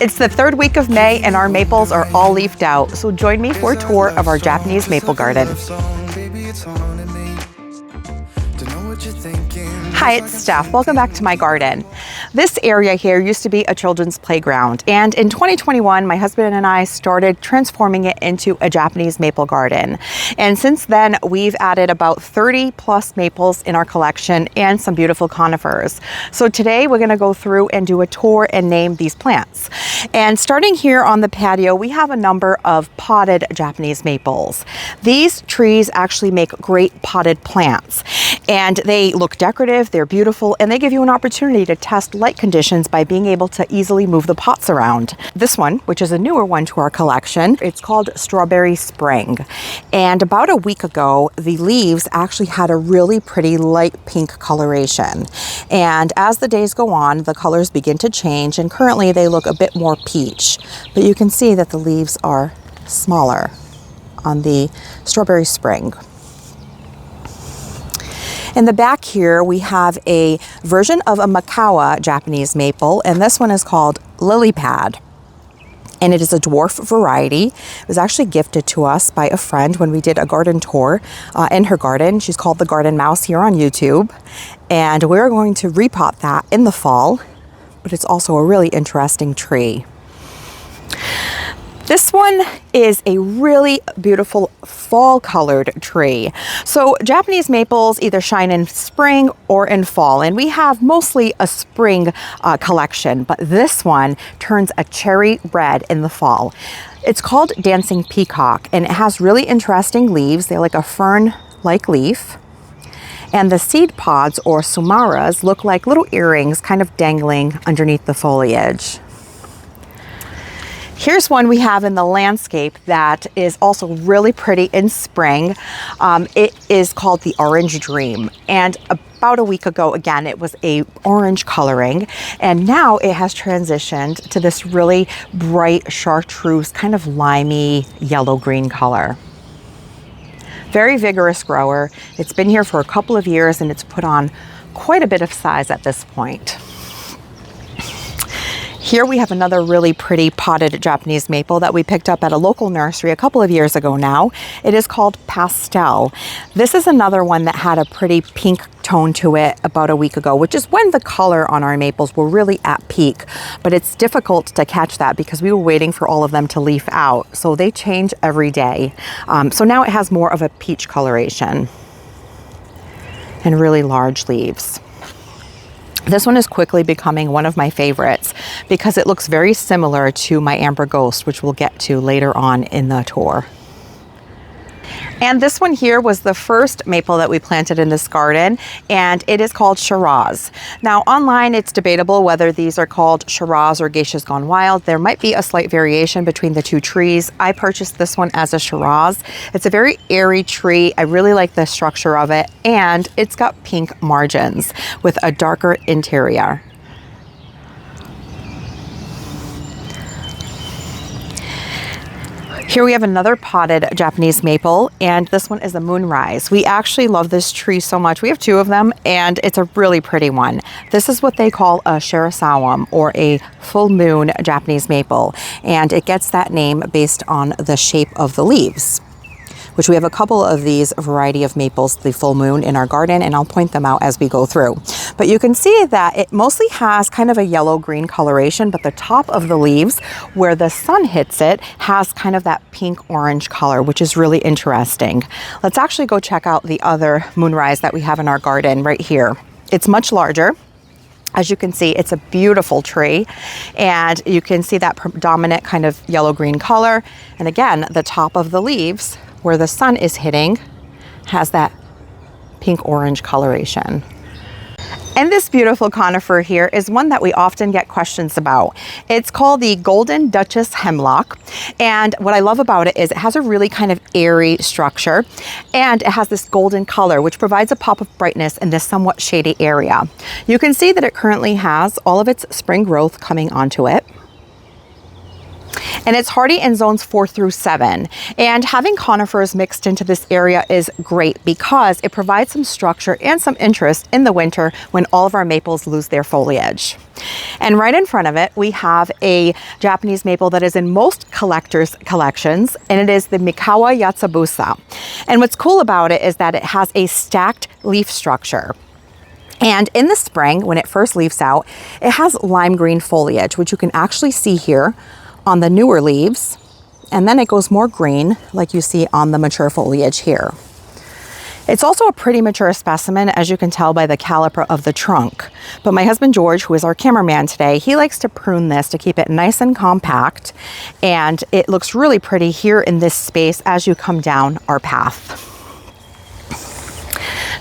It's the third week of May and our maples are all leafed out, so join me for a tour of our Japanese maple garden. Hi, it's Steph. Welcome back to my garden. This area here used to be a children's playground, and in 2021 my husband and I started transforming it into a Japanese maple garden. And since then we've added about 30 plus maples in our collection and some beautiful conifers. So today we're going to go through and do a tour and name these plants. And starting here on the patio, we have a number of potted Japanese maples. These trees actually make great potted plants, and they look decorative, they're beautiful, and they give you an opportunity to test light conditions by being able to easily move the pots around. This one, which is a newer one to our collection, it's called Strawberry Spring. And about a week ago, the leaves actually had a really pretty light pink coloration. And as the days go on, the colors begin to change, and currently they look a bit more peach. But you can see that the leaves are smaller on the Strawberry Spring. In the back here, we have a version of a Makawa Japanese maple, and this one is called Lily Pad. And it is a dwarf variety. It was actually gifted to us by a friend when we did a garden tour in her garden. She's called the Garden Mouse here on YouTube. And we're going to repot that in the fall, but it's also a really interesting tree. This one is a really beautiful fall colored tree. So Japanese maples either shine in spring or in fall, and we have mostly a spring collection, but this one turns a cherry red in the fall. It's called Dancing Peacock, and it has really interesting leaves. They're like a fern-like leaf. And the seed pods, or sumaras, look like little earrings kind of dangling underneath the foliage. Here's one we have in the landscape that is also really pretty in spring. It is called the Orange Dream. And about a week ago, again, it was a orange coloring. And now it has transitioned to this really bright chartreuse, kind of limey yellow-green color. Very vigorous grower. It's been here for a couple of years and it's put on quite a bit of size at this point. Here we have another really pretty potted Japanese maple that we picked up at a local nursery a couple of years ago now. It is called Pastel. This is another one that had a pretty pink tone to it about a week ago, which is when the color on our maples were really at peak. But it's difficult to catch that because we were waiting for all of them to leaf out. So they change every day. So now it has more of a peach coloration and really large leaves. This one is quickly becoming one of my favorites because it looks very similar to my Amber Ghost, which we'll get to later on in the tour. And this one here was the first maple that we planted in this garden, and it is called Shiraz. Now online it's debatable whether these are called Shiraz or Geishas Gone Wild. There might be a slight variation between the two trees. I purchased this one as a Shiraz. It's a very airy tree. I really like the structure of it, and it's got pink margins with a darker interior. Here we have another potted Japanese maple, and this one is a Moonrise. We actually love this tree so much. We have two of them, and it's a really pretty one. This is what they call a Shirasawam, or a full moon Japanese maple, and it gets that name based on the shape of the leaves, which we have a couple of these variety of maples, the full moon, in our garden, and I'll point them out as we go through. But you can see that it mostly has kind of a yellow-green coloration, but the top of the leaves, where the sun hits it, has kind of that pink-orange color, which is really interesting. Let's actually go check out the other Moonrise that we have in our garden right here. It's much larger. As you can see, it's a beautiful tree, and you can see that predominant kind of yellow-green color. And again, the top of the leaves, where the sun is hitting, has that pink-orange coloration. And this beautiful conifer here is one that we often get questions about. It's called the Golden Duchess Hemlock. And what I love about it is it has a really kind of airy structure, and it has this golden color, which provides a pop of brightness in this somewhat shady area. You can see that it currently has all of its spring growth coming onto it. and it's hardy in zones 4 through 7. And having conifers mixed into this area is great because it provides some structure and some interest in the winter when all of our maples lose their foliage. And right in front of it, we have a Japanese maple that is in most collectors' collections, and it is the Mikawa Yatsubusa. And what's cool about it is that it has a stacked leaf structure. And in the spring, when it first leaves out, it has lime green foliage, which you can actually see here on the newer leaves. And then it goes more green, like you see on the mature foliage here. It's also a pretty mature specimen, as you can tell by the caliper of the trunk. But my husband George, who is our cameraman today, he likes to prune this to keep it nice and compact. And it looks really pretty here in this space as you come down our path.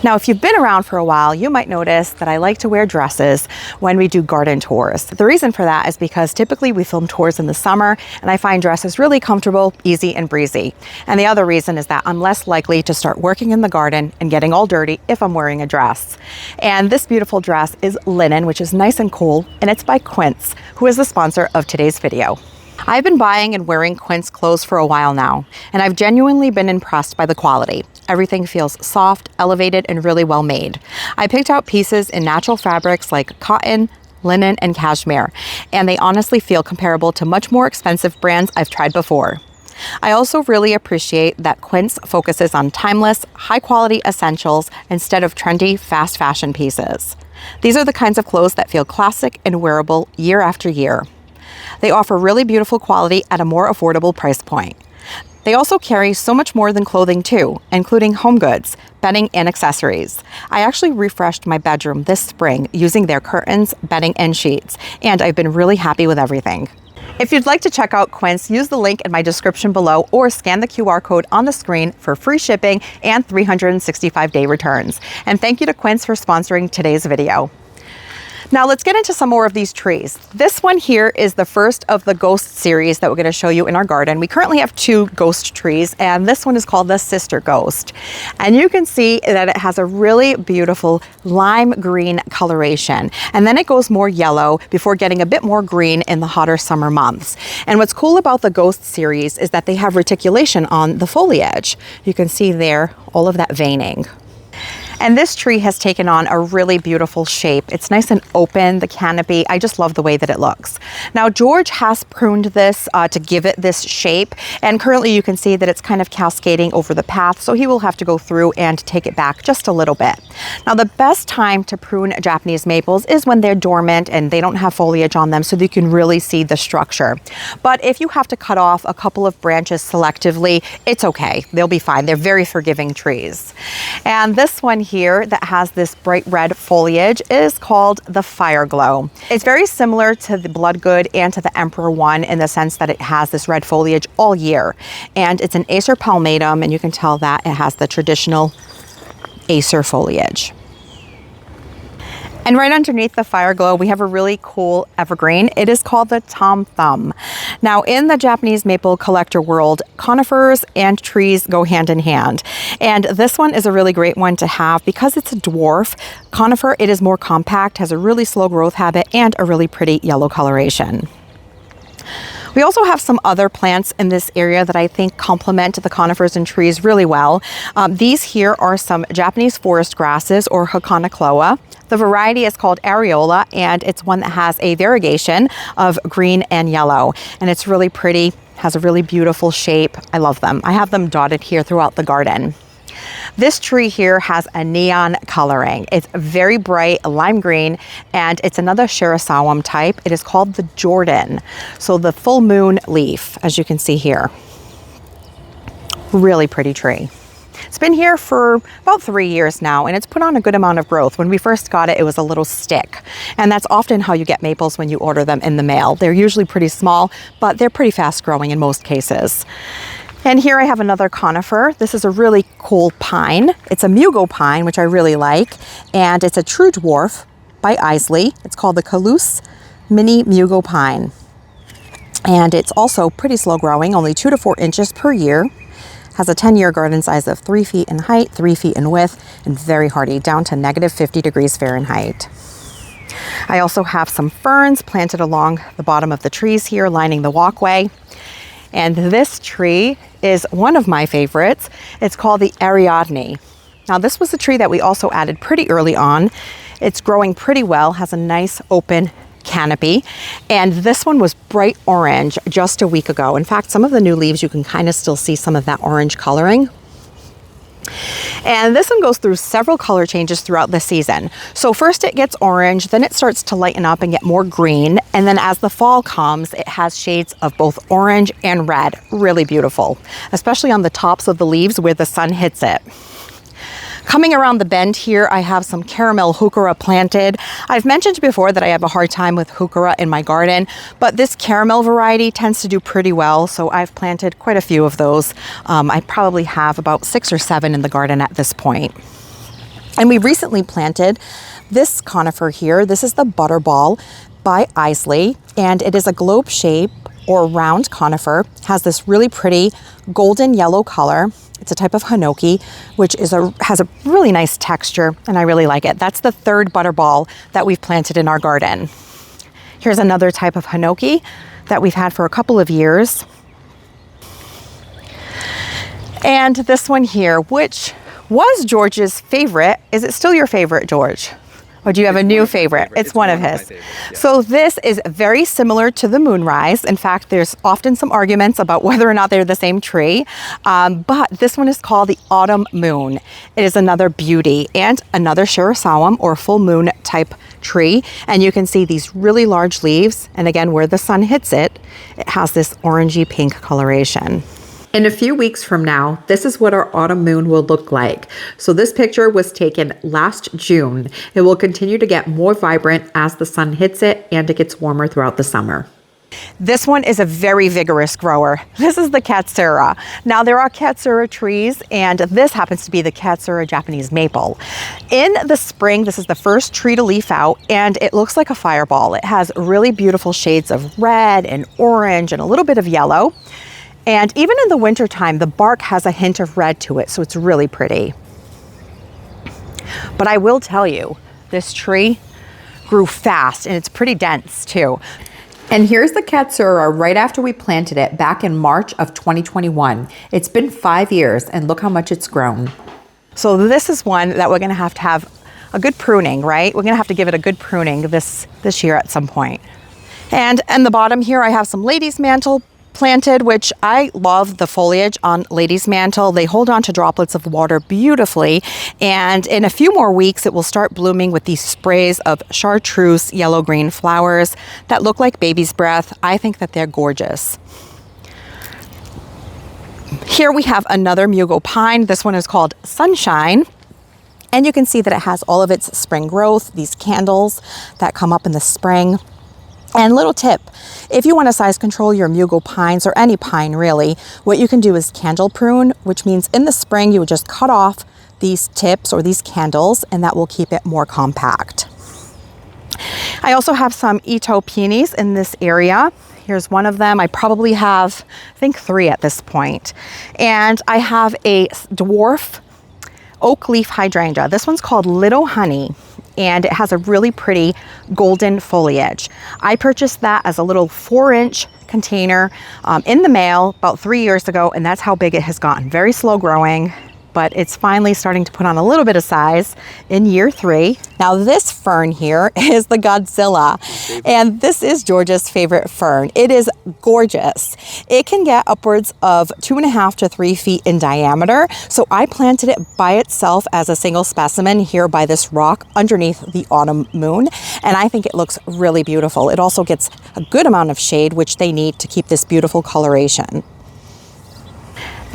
Now, if you've been around for a while, you might notice that I like to wear dresses when we do garden tours. The reason for that is because typically we film tours in the summer, and I find dresses really comfortable, easy, and breezy. And the other reason is that I'm less likely to start working in the garden and getting all dirty if I'm wearing a dress. And this beautiful dress is linen, which is nice and cool, and it's by Quince, who is the sponsor of today's video. I've been buying and wearing Quince clothes for a while now, and I've genuinely been impressed by the quality. Everything feels soft, elevated, and really well made. I picked out pieces in natural fabrics like cotton, linen, and cashmere, and they honestly feel comparable to much more expensive brands I've tried before. I also really appreciate that Quince focuses on timeless, high-quality essentials instead of trendy, fast fashion pieces. These are the kinds of clothes that feel classic and wearable year after year. They offer really beautiful quality at a more affordable price point. They also carry so much more than clothing too, including home goods, bedding, and accessories. I actually refreshed my bedroom this spring using their curtains, bedding, and sheets, and I've been really happy with everything. If you'd like to check out Quince, use the link in my description below or scan the QR code on the screen for free shipping and 365-day returns. And thank you to Quince for sponsoring today's video. Now let's get into some more of these trees. This one here is the first of the ghost series that we're going to show you in our garden. We currently have 2 ghost trees, and this one is called the Sister Ghost. And you can see that it has a really beautiful lime green coloration. And then it goes more yellow before getting a bit more green in the hotter summer months. And what's cool about the ghost series is that they have reticulation on the foliage. You can see there all of that veining. And this tree has taken on a really beautiful shape. It's nice and open, the canopy. I just love the way that it looks. Now, George has pruned this to give it this shape. And currently you can see that it's kind of cascading over the path. So he will have to go through and take it back just a little bit. Now, the best time to prune Japanese maples is when they're dormant and they don't have foliage on them, so that you can really see the structure. But if you have to cut off a couple of branches selectively, it's okay. They'll be fine. They're very forgiving trees. And this one here that has this bright red foliage is called the Fire Glow. It's very similar to the Bloodgood and to the Emperor one in the sense that it has this red foliage all year. And it's an Acer palmatum, and you can tell that it has the traditional Acer foliage. And right underneath the Fire Glow, we have a really cool evergreen. It is called the Tom Thumb. Now, in the Japanese maple collector world, conifers and trees go hand in hand. And this one is a really great one to have because it's a dwarf conifer. It is more compact, has a really slow growth habit, and a really pretty yellow coloration. We also have some other plants in this area that I think complement the conifers and trees really well. These here are some Japanese forest grasses, or Hakonakloa. The variety is called areola, and it's one that has a variegation of green and yellow. And it's really pretty, has a really beautiful shape. I love them. I have them dotted here throughout the garden. This tree here has a neon coloring. It's very bright lime green, and it's another Shirasawam type. It is called the Jordan. So the full moon leaf, as you can see here. Really pretty tree. It's been here for about 3 years now, and it's put on a good amount of growth. When we first got it, it was a little stick. And that's often how you get maples when you order them in the mail. They're usually pretty small, but they're pretty fast growing in most cases. And here I have another conifer. This is a really cool pine. It's a Mugo pine, which I really like. And it's a true dwarf by Isley. It's called the Calouse Mini Mugo Pine. And it's also pretty slow growing, only 2 to 4 inches per year. Has a 10-year garden size of 3 feet in height, 3 feet in width, and very hardy, down to -50 degrees Fahrenheit. I also have some ferns planted along the bottom of the trees here, lining the walkway. And this tree is one of my favorites. It's called the Ariadne. Now this was a tree that we also added pretty early on. It's growing pretty well, has a nice open canopy. And this one was bright orange just a week ago. In fact, some of the new leaves, you can kind of still see some of that orange coloring. And this one goes through several color changes throughout the season. So first it gets orange, then it starts to lighten up and get more green. And then as the fall comes, it has shades of both orange and red. Really beautiful, especially on the tops of the leaves where the sun hits it. Coming around the bend here, I have some caramel heuchera planted. I've mentioned before that I have a hard time with heuchera in my garden, but this caramel variety tends to do pretty well, so I've planted quite a few of those. I probably have about 6 or 7 in the garden at this point. And we recently planted this conifer here. This is the Butterball by Isley, and it is a globe shape or round conifer. It has this really pretty golden yellow color. It's a type of hinoki, which has a really nice texture, and I really like it. That's the 3rd butterball that we've planted in our garden. Here's another type of hinoki that we've had for a couple of years. And this one here, which was George's favorite. Is it still your favorite, George? Or do you have a new favorite? It's one of his. Yeah. So this is very similar to the moonrise. In fact, there's often some arguments about whether or not they're the same tree. But this one is called the autumn moon. It is another beauty and another Shirasawam or full moon type tree. And you can see these really large leaves. And again, where the sun hits it, it has this orangey pink coloration. In a few weeks from now, this is what our autumn moon will look like. So this picture was taken last June. It will continue to get more vibrant as the sun hits it and it gets warmer throughout the summer. This one is a very vigorous grower. This is the Katsura. Now there are Katsura trees, and this happens to be the Katsura Japanese maple. In the spring, this is the first tree to leaf out, and it looks like a fireball. It has really beautiful shades of red and orange and a little bit of yellow. And even in the wintertime, the bark has a hint of red to it, so it's really pretty. But I will tell you, this tree grew fast, and it's pretty dense too. And here's the Katsura right after we planted it back in March of 2021. It's been 5 years, and look how much it's grown. So this is one that we're gonna have to have a good pruning, right? We're gonna have to give it a good pruning this year at some point. And in the bottom here, I have some lady's mantle planted, which I love the foliage on lady's mantle. They hold on to droplets of water beautifully, and in a few more weeks it will start blooming with these sprays of chartreuse yellow-green flowers that look like baby's breath. I think that they're gorgeous. Here we have another Mugo pine. This one is called Sunshine, and you can see that it has all of its spring growth, these candles that come up in the spring. And little tip, if you want to size control your Mugo pines, or any pine really, what you can do is candle prune, which means in the spring you would just cut off these tips or these candles, and that will keep it more compact. I also have some Ito peonies in this area. Here's one of them. I probably have, I think, 3 at this point. And I have a dwarf oak leaf hydrangea. This one's called Little Honey, and it has a really pretty golden foliage. I purchased that as a little 4-inch container in the mail about 3 years ago, and that's how big it has gotten. Very slow growing, but it's finally starting to put on a little bit of size in year 3. Now this fern here is the Godzilla, and this is George's favorite fern. It is gorgeous. It can get upwards of 2.5 to 3 feet in diameter. So I planted it by itself as a single specimen here by this rock underneath the autumn moon, and I think it looks really beautiful. It also gets a good amount of shade, which they need to keep this beautiful coloration.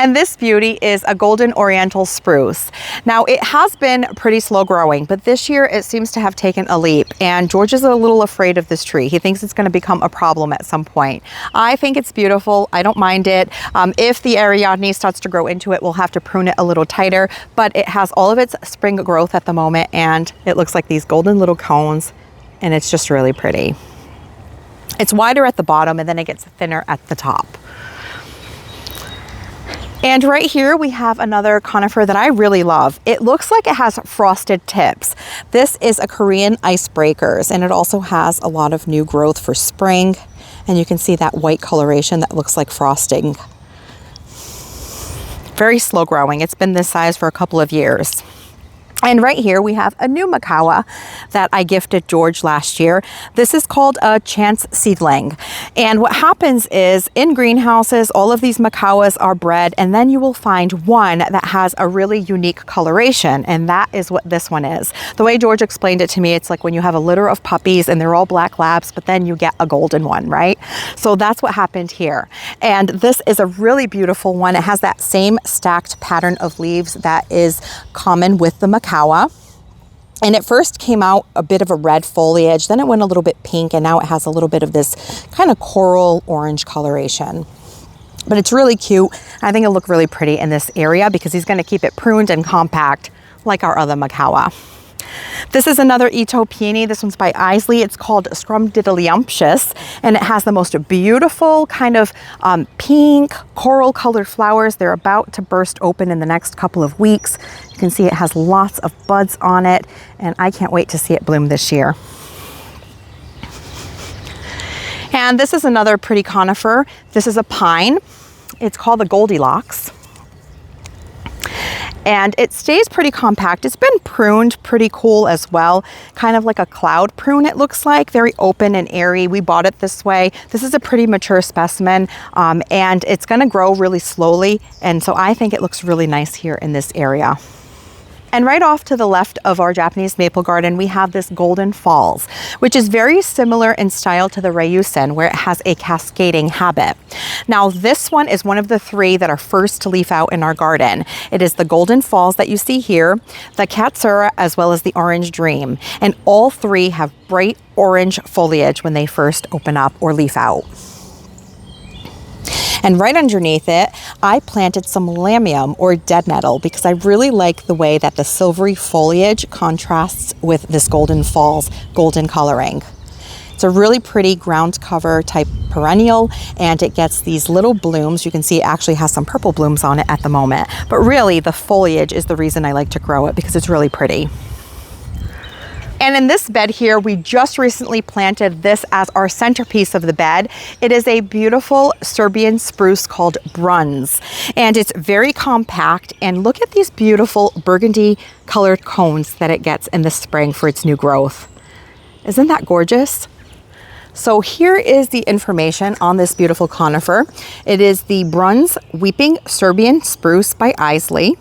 And this beauty is a golden oriental spruce. Now it has been pretty slow growing, but this year it seems to have taken a leap, and George is a little afraid of this tree. He thinks it's going to become a problem at some point. I think it's beautiful. I don't mind it. If the Ariadne starts to grow into it, we'll have to prune it a little tighter, but it has all of its spring growth at the moment, and it looks like these golden little cones, and it's just really pretty. It's wider at the bottom, and then it gets thinner at the top. And right here we have another conifer that I really love. It looks like it has frosted tips. This is a Korean icebreakers, and it also has a lot of new growth for spring. And you can see that white coloration that looks like frosting. Very slow growing. It's been this size for a couple of years. And right here we have a new macawa that I gifted George last year. This is called a chance seedling. And what happens is in greenhouses, all of these macawas are bred, and then you will find one that has a really unique coloration. And that is what this one is. The way George explained it to me, it's like when you have a litter of puppies and they're all black labs, but then you get a golden one, right? So that's what happened here. And this is a really beautiful one. It has that same stacked pattern of leaves that is common with the macawa. And it first came out a bit of a red foliage, then it went a little bit pink, and now it has a little bit of this kind of coral orange coloration. But it's really cute. I think it'll look really pretty in this area because he's going to keep it pruned and compact like our other macawa. This is another Ito peony. This one's by Isley. It's called Scrumdiddlyumptious, and it has the most beautiful kind of pink coral colored flowers. They're about to burst open in the next couple of weeks. You can see it has lots of buds on it, and I can't wait to see it bloom this year. And this is another pretty conifer. This is a pine. It's called the Goldilocks. And it stays pretty compact. It's been pruned pretty cool as well, kind of like a cloud prune it looks like, very open and airy. We bought it this way. This is a pretty mature specimen, and it's going to grow really slowly, and so I think it looks really nice here in this area. And right off to the left of our Japanese maple garden, we have this Golden Falls, which is very similar in style to the Ryusen, where it has a cascading habit. Now, this one is one of the three that are first to leaf out in our garden. It is the Golden Falls that you see here, the Katsura, as well as the Orange Dream. And all three have bright orange foliage when they first open up or leaf out. And right underneath it, I planted some lamium or dead nettle because I really like the way that the silvery foliage contrasts with this Golden Falls golden coloring. It's a really pretty ground cover type perennial, and it gets these little blooms. You can see it actually has some purple blooms on it at the moment, but really the foliage is the reason I like to grow it because it's really pretty. And in this bed here, we just recently planted this as our centerpiece of the bed. It is a beautiful Serbian spruce called Bruns, and it's very compact. And look at these beautiful burgundy colored cones that it gets in the spring for its new growth. Isn't that gorgeous? So here is the information on this beautiful conifer. It is the Bruns Weeping Serbian Spruce by Isley.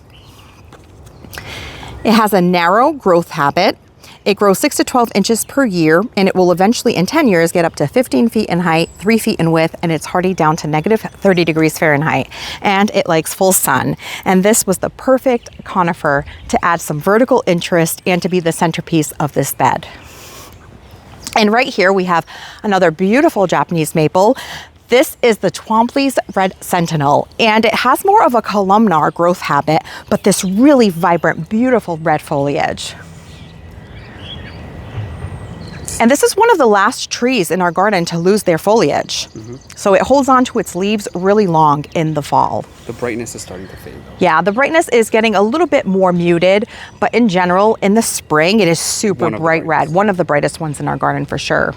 It has a narrow growth habit. It grows 6 to 12 inches per year, and it will eventually in 10 years get up to 15 feet in height, 3 feet in width, and it's hardy down to negative 30 degrees Fahrenheit. And it likes full sun. And this was the perfect conifer to add some vertical interest and to be the centerpiece of this bed. And right here we have another beautiful Japanese maple. This is the Twombly's Red Sentinel, and it has more of a columnar growth habit, but this really vibrant, beautiful red foliage. And this is one of the last trees in our garden to lose their foliage. So it holds on to its leaves really long in the fall. The brightness is starting to fade though. Yeah, the brightness is getting a little bit more muted, but in general, in the spring, it is super bright red. One of the brightest ones in our garden for sure.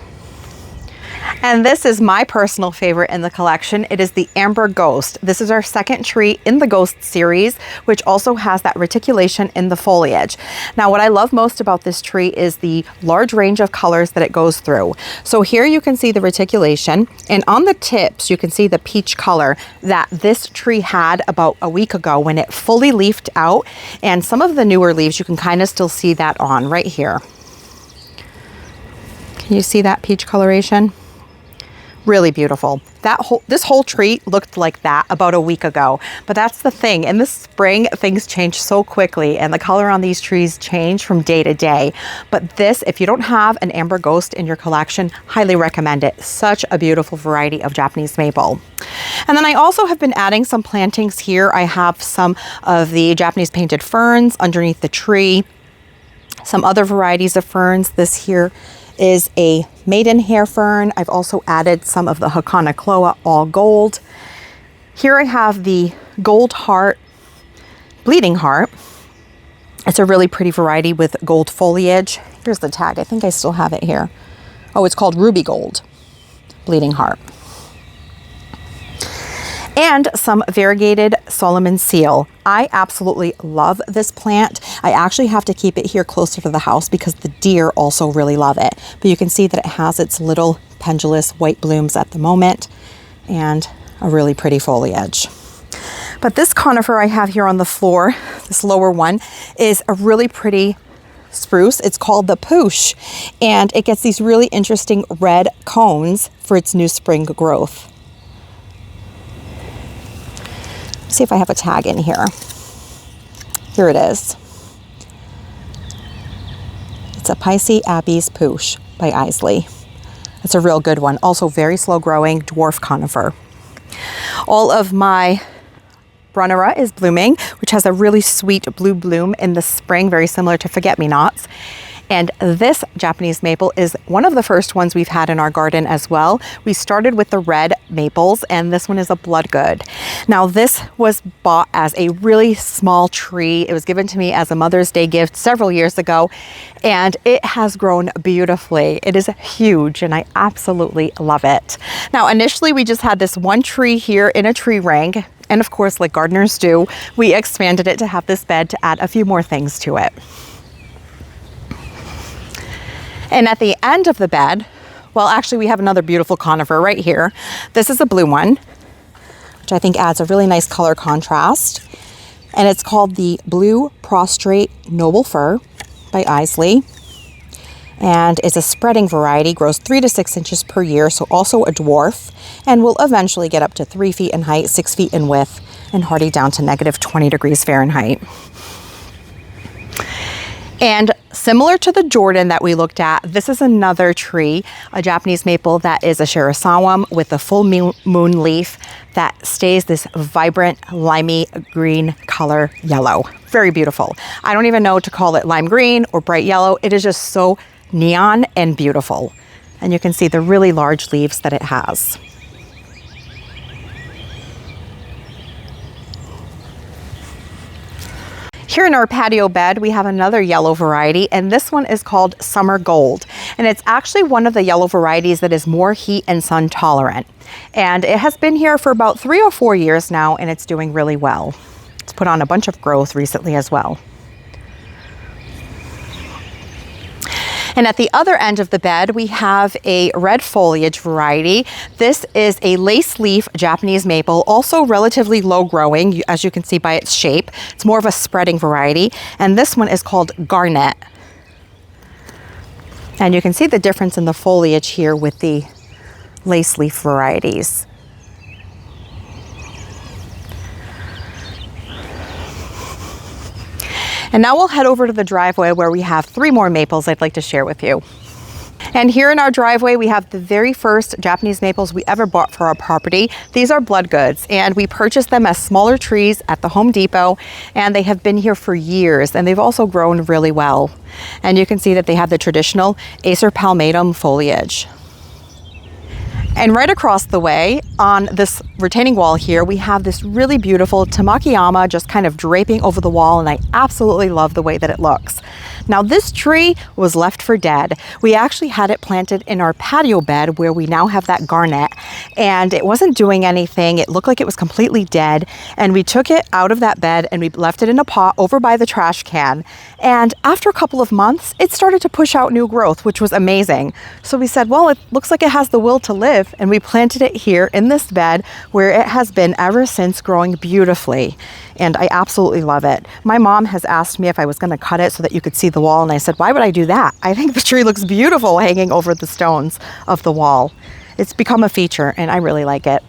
And this is my personal favorite in the collection. It is the Amber Ghost. This is our second tree in the Ghost series, which also has that reticulation in the foliage. Now, what I love most about this tree is the large range of colors that it goes through. So here you can see the reticulation, and on the tips, you can see the peach color that this tree had about a week ago when it fully leafed out. And some of the newer leaves, you can kind of still see that on right here. Can you see that peach coloration? Really beautiful. This whole tree looked like that about a week ago, but that's the thing. In the spring, things change so quickly, and the color on these trees change from day to day. But this, if you don't have an Amber Ghost in your collection, highly recommend it. Such a beautiful variety of Japanese maple. And then I also have been adding some plantings here. I have some of the Japanese painted ferns underneath the tree, some other varieties of ferns. This here is a maidenhair fern. I've also added some of the Hakana Cloa all gold. Here I have the gold heart, bleeding heart. It's a really pretty variety with gold foliage. Here's the tag. I think I still have it here. Oh, it's called ruby gold, bleeding heart. And some variegated Solomon seal. I absolutely love this plant. I actually have to keep it here closer to the house because the deer also really love it. But you can see that it has its little pendulous white blooms at the moment and a really pretty foliage. But this conifer I have here on the floor, this lower one, is a really pretty spruce. It's called the poosh, and it gets these really interesting red cones for its new spring growth. See if I have a tag in here. Here it is. It's a Pisces Abies Poosh by Isley. It's a real good one. Also very slow growing dwarf conifer. All of my Brunnera is blooming, which has a really sweet blue bloom in the spring, very similar to forget-me-nots. And this Japanese maple is one of the first ones we've had in our garden as well. We started with the red maples, and this one is a bloodgood. Now, this was bought as a really small tree. It was given to me as a Mother's Day gift several years ago, and it has grown beautifully. It is huge, and I absolutely love it. Now, initially, we just had this one tree here in a tree ring, and of course, like gardeners do, we expanded it to have this bed to add a few more things to it. And at the end of the bed, well, actually we have another beautiful conifer right here. This is a blue one, which I think adds a really nice color contrast. And it's called the Blue Prostrate Noble Fir by Isley. And it's a spreading variety, grows 3 to 6 inches per year, so also a dwarf, and will eventually get up to 3 feet in height, 6 feet in width, and hardy down to negative 20 degrees Fahrenheit. And similar to the Jordan that we looked at, this is another tree, a Japanese maple that is a Shirasawam with a full moon leaf that stays this vibrant limey green color yellow. Very beautiful. I don't even know to call it lime green or bright yellow. It is just so neon and beautiful. And you can see the really large leaves that it has. Here in our patio bed, we have another yellow variety, and this one is called Summer Gold. And it's actually one of the yellow varieties that is more heat and sun tolerant. And it has been here for about 3 or 4 years now, and it's doing really well. It's put on a bunch of growth recently as well. And at the other end of the bed, we have a red foliage variety. This is a lace leaf Japanese maple, also relatively low growing, as you can see by its shape. It's more of a spreading variety. And this one is called Garnet. And you can see the difference in the foliage here with the lace leaf varieties. And now we'll head over to the driveway where we have 3 more maples I'd like to share with you. And here in our driveway, we have the very first Japanese maples we ever bought for our property. These are bloodgoods, and we purchased them as smaller trees at the Home Depot, and they have been here for years, and they've also grown really well. And you can see that they have the traditional Acer palmatum foliage. And right across the way on this retaining wall here, we have this really beautiful Tamakiyama just kind of draping over the wall, and I absolutely love the way that it looks. Now, this tree was left for dead. We actually had it planted in our patio bed where we now have that garnet, and it wasn't doing anything. It looked like it was completely dead, and we took it out of that bed and we left it in a pot over by the trash can. And after a couple of months, it started to push out new growth, which was amazing. So we said, well, it looks like it has the will to live, and we planted it here in this bed where it has been ever since, growing beautifully. And I absolutely love it. My mom has asked me if I was going to cut it so that you could see the wall, and I said, why would I do that? I think the tree looks beautiful hanging over the stones of the wall. It's become a feature, and I really like it.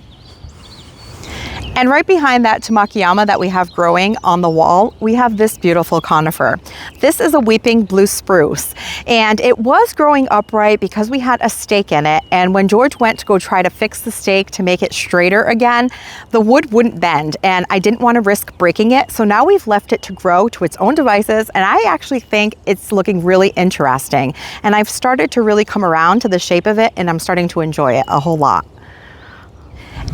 And right behind that Tamakiyama that we have growing on the wall, we have this beautiful conifer. This is a weeping blue spruce, and it was growing upright because we had a stake in it. And when George went to go try to fix the stake to make it straighter again, the wood wouldn't bend, and I didn't want to risk breaking it. So now we've left it to grow to its own devices, and I actually think it's looking really interesting. And I've started to really come around to the shape of it, and I'm starting to enjoy it a whole lot.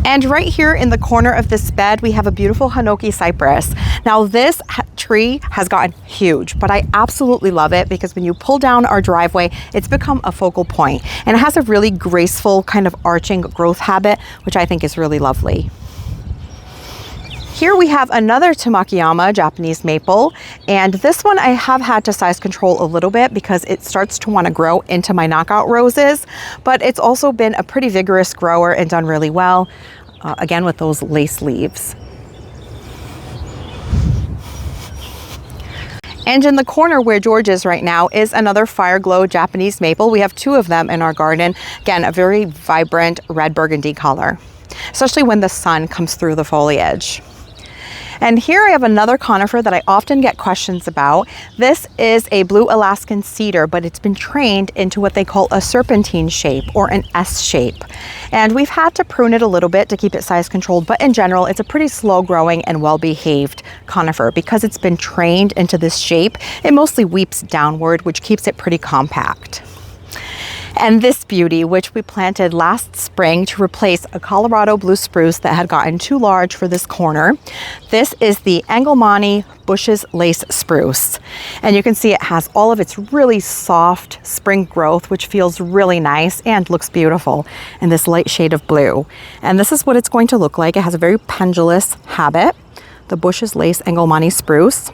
And right here in the corner of this bed, we have a beautiful Hinoki cypress. Now this tree has gotten huge, but I absolutely love it because when you pull down our driveway, it's become a focal point, and it has a really graceful kind of arching growth habit, which I think is really lovely. Here we have another Tamakiyama Japanese maple, and this one I have had to size control a little bit because it starts to want to grow into my knockout roses, but it's also been a pretty vigorous grower and done really well, again with those lace leaves. And in the corner where George is right now is another fire glow Japanese maple. We have two of them in our garden. Again, a very vibrant red burgundy color, especially when the sun comes through the foliage. And here I have another conifer that I often get questions about. This is a blue Alaskan cedar, but it's been trained into what they call a serpentine shape or an S shape. And we've had to prune it a little bit to keep it size controlled, but in general, it's a pretty slow growing and well-behaved conifer. Because it's been trained into this shape, it mostly weeps downward, which keeps it pretty compact. And this beauty, which we planted last spring to replace a Colorado blue spruce that had gotten too large for this corner. This is the Engelmanni Bush's Lace Spruce. And you can see it has all of its really soft spring growth, which feels really nice and looks beautiful in this light shade of blue. And this is what it's going to look like. It has a very pendulous habit, the Bush's Lace Engelmanni Spruce.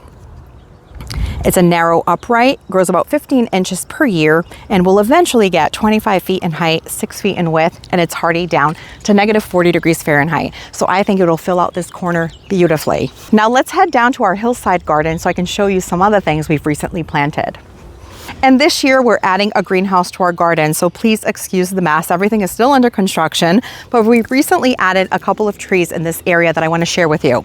It's a narrow upright, grows about 15 inches per year, and will eventually get 25 feet in height, 6 feet in width, and it's hardy down to negative 40 degrees Fahrenheit. So I think it'll fill out this corner beautifully. Now let's head down to our hillside garden so I can show you some other things we've recently planted. And this year we're adding a greenhouse to our garden, so please excuse the mess. Everything is still under construction, but we've recently added a couple of trees in this area that I want to share with you.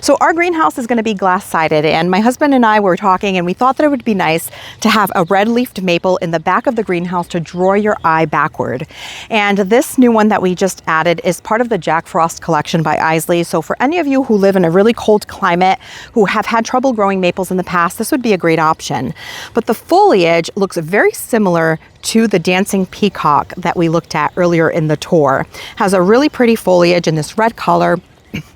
So our greenhouse is going to be glass sided, and my husband and I were talking and we thought that it would be nice to have a red leafed maple in the back of the greenhouse to draw your eye backward. And this new one that we just added is part of the Jack Frost collection by Isley. So for any of you who live in a really cold climate, who have had trouble growing maples in the past, this would be a great option. But the foliage looks very similar to the dancing peacock that we looked at earlier in the tour. Has a really pretty foliage in this red color.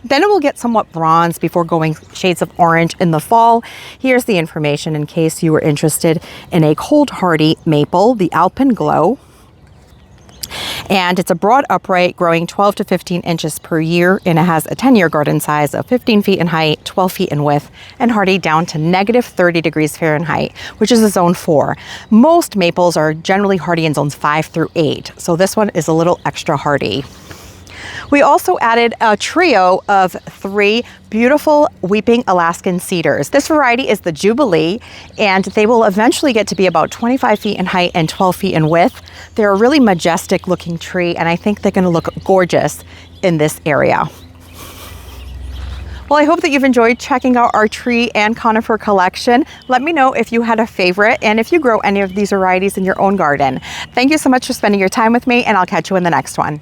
Then it will get somewhat bronze before going shades of orange in the fall. Here's the information in case you were interested in a cold hardy maple, the Alpen Glow. And it's a broad upright growing 12 to 15 inches per year, and it has a 10-year garden size of 15 feet in height, 12 feet in width, and hardy down to negative 30 degrees Fahrenheit, which is a zone 4. Most maples are generally hardy in zones 5 through 8, so this one is a little extra hardy. We also added a trio of 3 beautiful weeping Alaskan cedars. This variety is the Jubilee, and they will eventually get to be about 25 feet in height and 12 feet in width. They're a really majestic looking tree, and I think they're going to look gorgeous in this area. Well, I hope that you've enjoyed checking out our tree and conifer collection. Let me know if you had a favorite and if you grow any of these varieties in your own garden. Thank you so much for spending your time with me, and I'll catch you in the next one.